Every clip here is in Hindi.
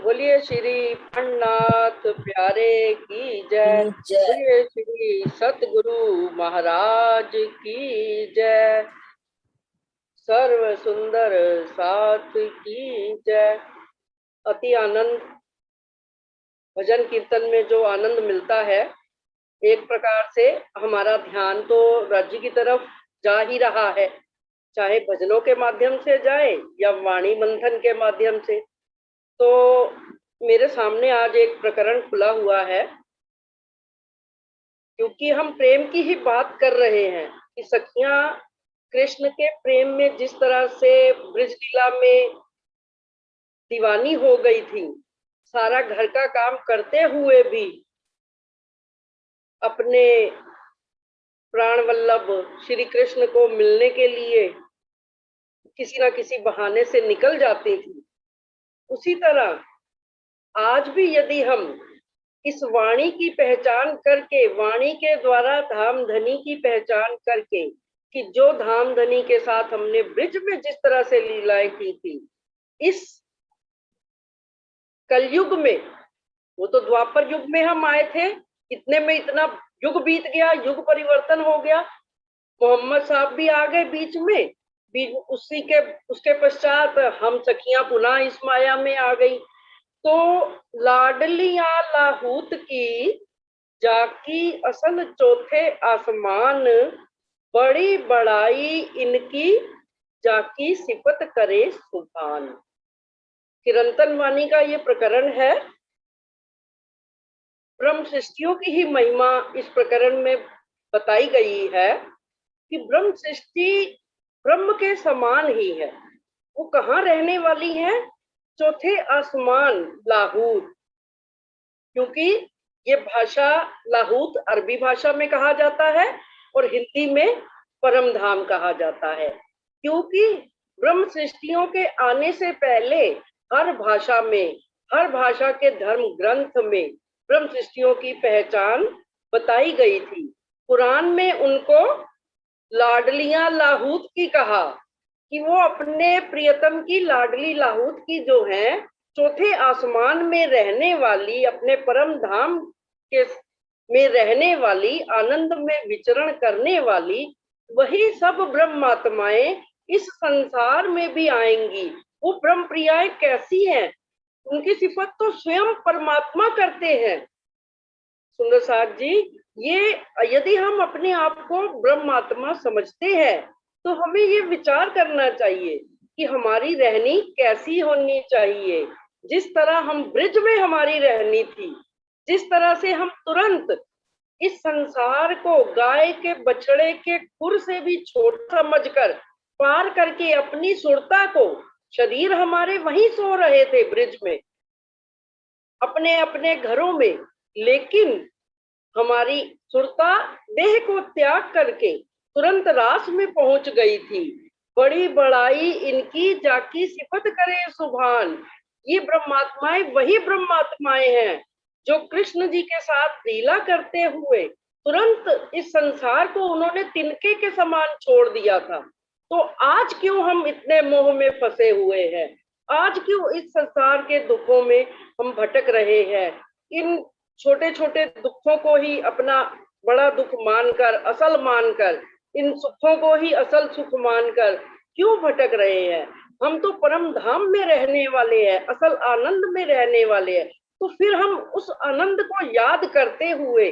बोलिए श्री पंडनाथ प्यारे की जय। जय। बोलिए श्री सतगुरु महाराज की जय। सर्व सुंदर साथ की जय। अति आनंद भजन कीर्तन में जो आनंद मिलता है, एक प्रकार से हमारा ध्यान तो राज्य की तरफ जा ही रहा है, चाहे भजनों के माध्यम से जाए या वाणी मंथन के माध्यम से। तो मेरे सामने आज एक प्रकरण खुला हुआ है, क्योंकि हम प्रेम की ही बात कर रहे हैं कि सखियां कृष्ण के प्रेम में जिस तरह से ब्रज लीला में दीवानी हो गई थी, सारा घर का काम करते हुए भी अपने प्राण वल्लभ श्री कृष्ण को मिलने के लिए किसी ना किसी बहाने से निकल जाती थी। उसी तरह आज भी यदि हम इस वाणी की पहचान करके, वाणी के द्वारा धाम धनी की पहचान करके, कि जो धाम धनी के साथ हमने ब्रिज में जिस तरह से लीलाएं की थी, इस कलयुग में, वो तो द्वापर युग में हम आए थे, इतने में इतना युग बीत गया, युग परिवर्तन हो गया, मोहम्मद साहब भी आ गए बीच में, उसी के उसके पश्चात हम सखियां पुनः इस माया में आ गई। तो लाडलियां लाहूत की जाकी असल चौथे आसमान, बड़ी बड़ाई इनकी जाकी सिफत करे सुभान। किरंतन वाणी का ये प्रकरण है। ब्रह्म सृष्टियों की ही महिमा इस प्रकरण में बताई गई है कि ब्रह्म सृष्टि ब्रह्म के समान ही है। वो कहाँ रहने वाली है? चौथे आसमान लाहूत, क्योंकि ये भाषा लाहूत अरबी भाषा में कहा जाता है और हिंदी में परम धाम कहा जाता है, क्योंकि ब्रह्म सृष्टियों के आने से पहले हर भाषा में, हर भाषा के धर्म ग्रंथ में ब्रह्म सृष्टियों की पहचान बताई गई थी। कुरान में उनको लाडलियां लाहूत की कहा कि वो अपने प्रियतम की लाडली लाहूत की जो है, चौथे आसमान में रहने वाली, अपने परम धाम के में रहने वाली, आनंद में विचरण करने वाली, वही सब ब्रह्मात्माएं इस संसार में भी आएंगी। वो ब्रह्म प्रियाएं कैसी हैं? उनकी सिफत तो स्वयं परमात्मा करते हैं। सुंदर साथ जी, ये यदि हम अपने आप को ब्रह्मात्मा समझते हैं, तो हमें ये विचार करना चाहिए कि हमारी रहनी कैसी होनी चाहिए। जिस तरह हम ब्रिज में हमारी रहनी थी, जिस तरह से हम तुरंत इस संसार को गाय के बछड़े के खुर से भी छोटा समझकर पार करके अपनी सुरता को, शरीर हमारे वहीं सो रहे थे ब्रिज में, अपने अपने घरों में, लेकिन हमारी सुरता देह को त्याग करके तुरंत रास में पहुंच गई थी। बड़ी बड़ाई इनकी जाकी सिफत करे सुभान। ये ब्रह्मात्माएं वही ब्रह्मात्माएं हैं जो कृष्ण जी के साथ लीला करते हुए तुरंत इस संसार को उन्होंने तिनके के समान छोड़ दिया था। तो आज क्यों हम इतने मोह में फंसे हुए हैं? आज क्यों इस संसार के दुखों में हम भटक रहे हैं? इन छोटे छोटे दुखों को ही अपना बड़ा दुख मानकर, असल मानकर, इन सुखों को ही असल सुख मानकर क्यों भटक रहे हैं? हम तो परम धाम में रहने वाले हैं, असल आनंद में रहने वाले हैं। तो फिर हम उस आनंद को याद करते हुए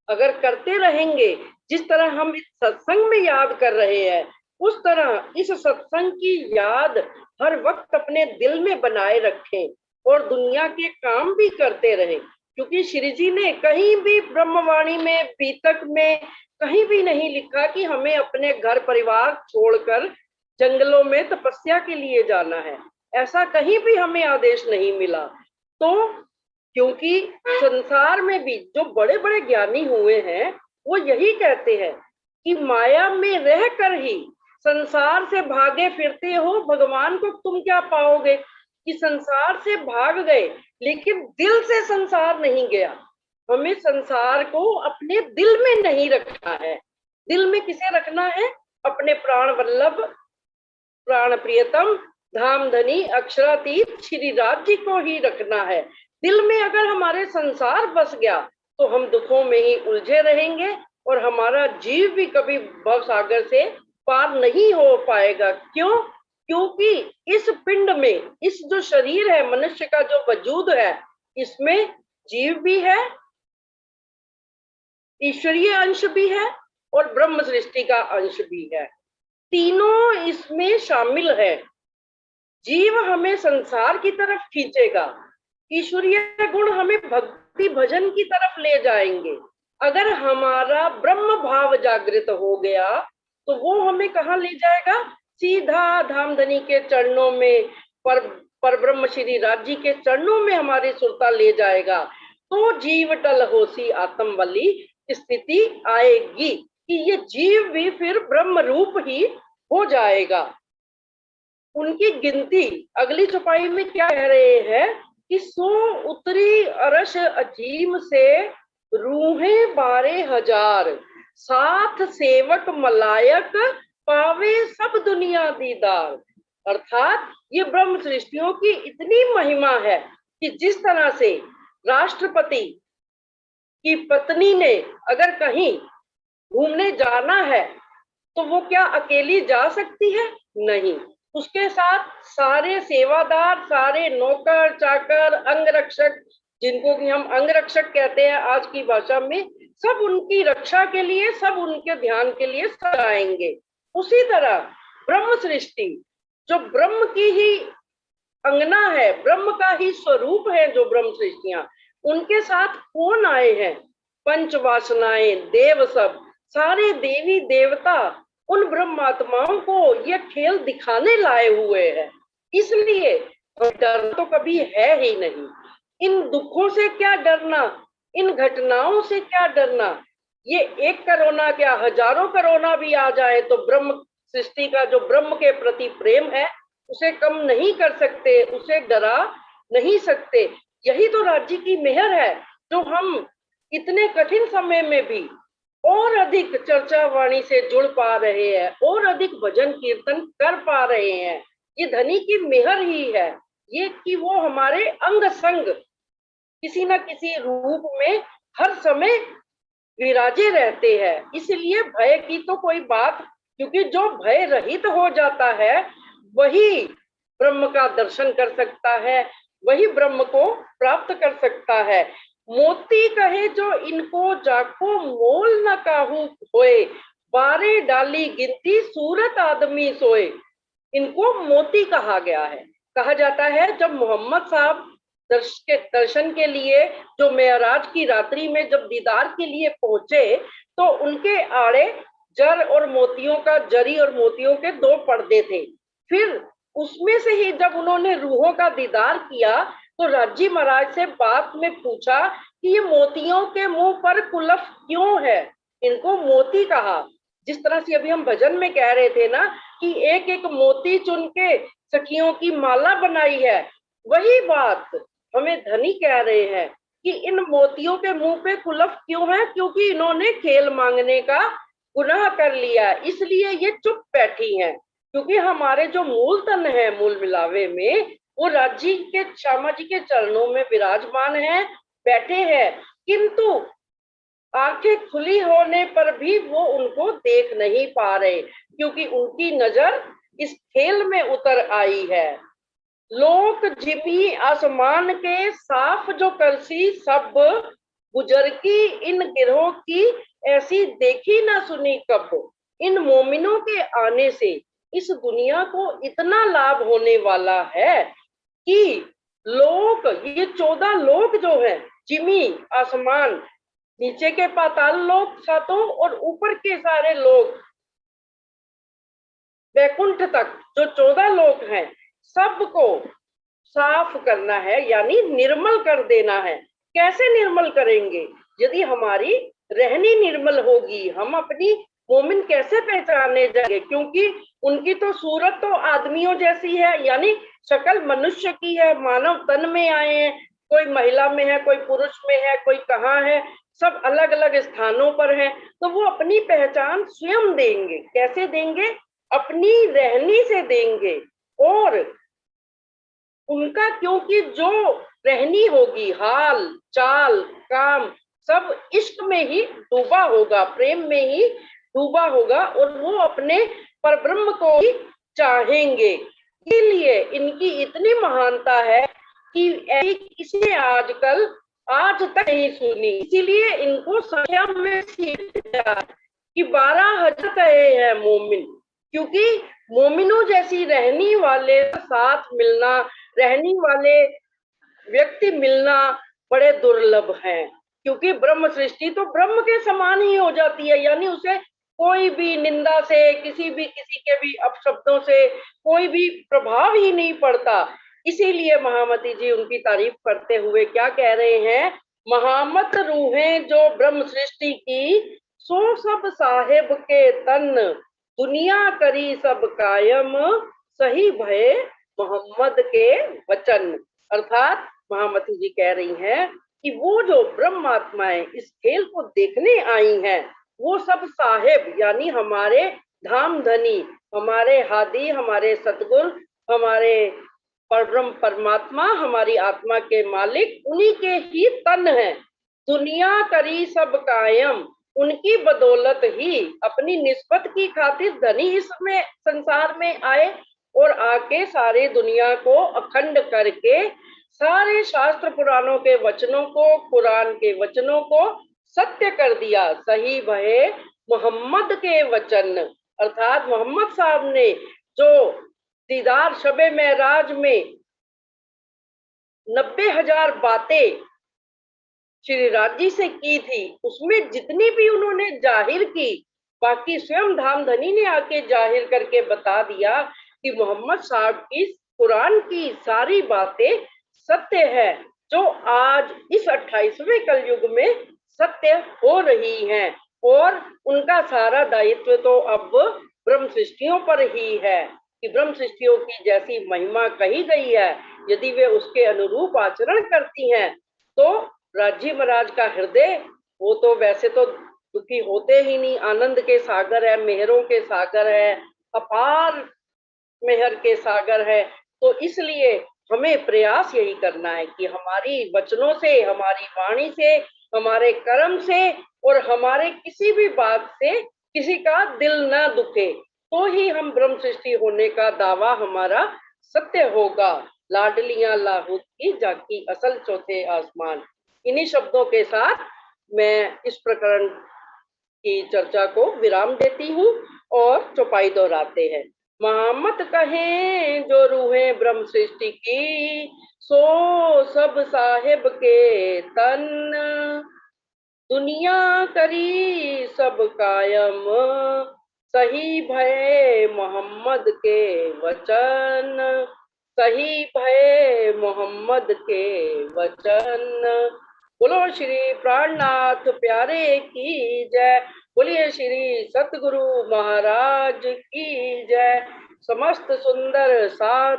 अगर करते रहेंगे, जिस तरह हम इस सत्संग में याद कर रहे हैं, उस तरह इस सत्संग की याद हर वक्त अपने दिल में बनाए रखें और दुनिया के काम भी करते रहें। क्योंकि श्री जी ने कहीं भी ब्रह्मवाणी में, पीतक में कहीं भी नहीं लिखा कि हमें अपने घर परिवार छोड़कर जंगलों में तपस्या के लिए जाना है। ऐसा कहीं भी हमें आदेश नहीं मिला। तो क्योंकि संसार में भी जो बड़े बड़े ज्ञानी हुए हैं, वो यही कहते हैं कि माया में रहकर ही संसार से भागे फिरते हो, भगवान को तुम क्या पाओगे? कि संसार से भाग गए, लेकिन दिल से संसार नहीं गया। हमें संसार को अपने दिल में नहीं रखना है। दिल में किसे रखना है? अपने प्राण वल्लभ, प्राण प्रियतम धामधनी अक्षरातीत श्री राज्य को ही रखना है। दिल में अगर हमारे संसार बस गया तो हम दुखों में ही उलझे रहेंगे और हमारा जीव भी कभी भव सागर से पार नहीं हो पाएगा। क्यों? क्योंकि इस पिंड में, इस जो शरीर है, मनुष्य का जो वजूद है, इसमें जीव भी है, ईश्वरीय अंश भी है और ब्रह्म सृष्टि का अंश भी है। तीनों इसमें शामिल है। जीव हमें संसार की तरफ खींचेगा, ईश्वरीय गुण हमें भक्ति भजन की तरफ ले जाएंगे। अगर हमारा ब्रह्म भाव जागृत हो गया तो वो हमें कहाँ ले जाएगा? सीधा धामधनी के चरणों में, पर ब्रह्म श्री राज्य के चरणों में हमारी सुरता ले जाएगा। तो जीव टल होसी आत्म वाली स्थिति आएगी कि ये जीव भी फिर ब्रह्म रूप ही हो जाएगा। उनकी गिनती अगली चौपाई में क्या कह रहे हैं कि सो उतरी अरश अजीम से रूहें 12,000, साथ सेवक मलायक पावे सब दुनिया दीदार। अर्थात ये ब्रह्म सृष्टियों की इतनी महिमा है कि जिस तरह से राष्ट्रपति की पत्नी ने अगर कहीं घूमने जाना है तो वो क्या अकेली जा सकती है? नहीं, उसके साथ सारे सेवादार, सारे नौकर चाकर, अंगरक्षक, जिनको कि हम अंगरक्षक कहते हैं आज की भाषा में, सब उनकी रक्षा के लिए, सब उनके ध्यान के लिए सब आएंगे। उसी तरह ब्रह्म सृष्टि जो ब्रह्म की ही अंगना है, ब्रह्म का ही स्वरूप है, जो ब्रह्म सृष्टियां, उनके साथ कौन आए हैं? पंचवासनाएं, देव, सब सारे देवी देवता उन ब्रह्मात्माओं को ये खेल दिखाने लाए हुए हैं। इसलिए डर तो कभी है ही नहीं। इन दुखों से क्या डरना, इन घटनाओं से क्या डरना? ये एक कोरोना क्या, हजारों कोरोना भी आ जाए तो ब्रह्म सृष्टि का जो ब्रह्म के प्रति प्रेम है उसे कम नहीं कर सकते, उसे डरा नहीं सकते। यही तो राज्य की मेहर है जो हम इतने कठिन समय में भी और अधिक चर्चा वाणी से जुड़ पा रहे हैं, और अधिक भजन कीर्तन कर पा रहे हैं। ये धनी की मेहर ही है, ये कि वो हमारे अंग संग किसी न किसी रूप में हर समय विराजे रहते हैं। इसलिए भय की तो कोई बात, क्योंकि जो भय रहित हो जाता है वही ब्रह्म का दर्शन कर सकता है, वही ब्रह्म को प्राप्त कर सकता है। मोती कहे जो इनको जाको मोल न काहू होए, 12 डाली गिनती सूरत आदमी सोए। इनको मोती कहा गया है। कहा जाता है जब मोहम्मद साहब दर्शन के लिए जो मेराज की रात्रि में जब दीदार के लिए पहुंचे तो उनके आड़े जर और मोतियों का, जरी और मोतियों के 2 पर्दे थे। फिर उसमें से ही जब उन्होंने रूहों का दीदार किया तो राजी महाराज से बात में पूछा कि ये मोतियों के मुंह पर कुलफ क्यों है, इनको मोती कहा। जिस तरह से अभी हम भजन में कह रहे थे ना कि एक एक मोती चुन के सखियों की माला बनाई है, वही बात हमें धनी कह रहे हैं कि इन मोतियों के मुंह पे कुलफ क्यों है, क्योंकि इन्होंने खेल मांगने का गुनाह कर लिया, इसलिए ये चुप बैठी हैं। क्योंकि हमारे जो मूल तन है मूल मिलावे में, वो राज्य के श्यामा जी के चरणों में विराजमान है, बैठे हैं, किंतु आंखें खुली होने पर भी वो उनको देख नहीं पा रहे, क्योंकि उनकी नजर इस खेल में उतर आई है। लोक जिमी आसमान के साफ जो करसी, सब गुजर की इन गिरोह की ऐसी देखी ना सुनी कब। इन मोमिनों के आने से इस दुनिया को इतना लाभ होने वाला है कि लोक, ये 14 लोक जो है, जिमी आसमान, नीचे के पाताल लोक सातों और ऊपर के सारे लोक, वैकुंठ तक जो 14 लोक हैं, सबको साफ करना है, यानी निर्मल कर देना है। कैसे निर्मल करेंगे? यदि हमारी रहनी निर्मल होगी, हम अपनी मोमिन कैसे पहचाने जाएंगे? क्योंकि उनकी तो सूरत तो आदमियों जैसी है, यानी शक्ल मनुष्य की है, मानव तन में आए हैं, कोई महिला में है, कोई पुरुष में है, कोई कहाँ है, सब अलग अलग स्थानों पर है। तो वो अपनी पहचान स्वयं देंगे। कैसे देंगे? अपनी रहनी से देंगे, और उनका क्योंकि जो रहनी होगी, हाल चाल काम सब इश्क में ही डूबा होगा, प्रेम में ही डूबा होगा, और वो अपने परब्रह्म को ही चाहेंगे। इसीलिए इनकी इतनी महानता है कि ऐसी किसी ने आजकल आज तक नहीं सुनी। इसीलिए इनको संख्या में कि 12,000 कहे हैं मोमिन, क्योंकि मोमिनों जैसी रहनी वाले साथ मिलना, रहने वाले व्यक्ति मिलना बड़े दुर्लभ हैं। क्योंकि ब्रह्म सृष्टि तो ब्रह्म के समान ही हो जाती है, यानी उसे कोई भी निंदा से, किसी के भी अपशब्दों से कोई भी प्रभाव ही नहीं पड़ता। इसीलिए महामती जी उनकी तारीफ करते हुए क्या कह रहे हैं, महामत रूहें जो ब्रह्म सृष्टि की, सो सब साहेब के तन, दुनिया करी सब कायम, सही भय मोहम्मद के वचन। अर्थात महामती जी कह रही हैं कि वो जो ब्रह्म आत्माएं इस खेल को देखने आई हैं, वो सब साहेब यानी हमारे धाम धनी, हमारे हादी, हमारे सतगुरु, हमारे परब्रह्म परमात्मा, हमारी आत्मा के मालिक, उन्हीं के ही तन हैं। दुनिया करी सब कायम, उनकी बदौलत ही अपनी निस्बत की खातिर धनी इसमें संसार में आए और आके सारे दुनिया को अखंड करके सारे शास्त्र पुराणों के वचनों को, कुरान के वचनों को सत्य कर दिया। सही भये मोहम्मद के वचन, अर्थात मोहम्मद साहब ने जो दीदार शबे महराज में 90,000 बातें श्री राज जी से की थी, उसमें जितनी भी उन्होंने जाहिर की, बाकी स्वयं धामधनी ने आके जाहिर करके बता दिया कि मोहम्मद साहब की कुरान की सारी बातें सत्य है, जो आज इस 28वें कलयुग में सत्य हो रही हैं। और उनका सारा दायित्व तो अब ब्रह्म सृष्टियों पर ही है कि ब्रह्म सृष्टियों की जैसी महिमा कही गई है, यदि वे उसके अनुरूप आचरण करती हैं तो राजी महाराज का हृदय, वो तो वैसे तो दुखी होते ही नहीं, आनंद के सागर है, मेहरों के सागर है, अपार मेहर के सागर है। तो इसलिए हमें प्रयास यही करना है कि हमारी वचनों से, हमारी वाणी से, हमारे कर्म से और हमारे किसी भी बात से किसी का दिल न दुखे, तो ही हम ब्रह्म सृष्टि होने का दावा हमारा सत्य होगा। लाडलियां लाहौत की जाकी असल चौथे आसमान। इन्हीं शब्दों के साथ मैं इस प्रकरण की चर्चा को विराम देती हूँ और चौपाई दोहराते हैं। महामत कहें जो रूहें ब्रह्म सृष्टि की, सो सब साहेब के तन, दुनिया करी सब कायम, सही भय मोहम्मद के वचन, सही भय मोहम्मद के वचन। बोलो श्री प्राणनाथ प्यारे की जय, बोलिए श्री सतगुरु महाराज की जय। समस्त सुंदर साथ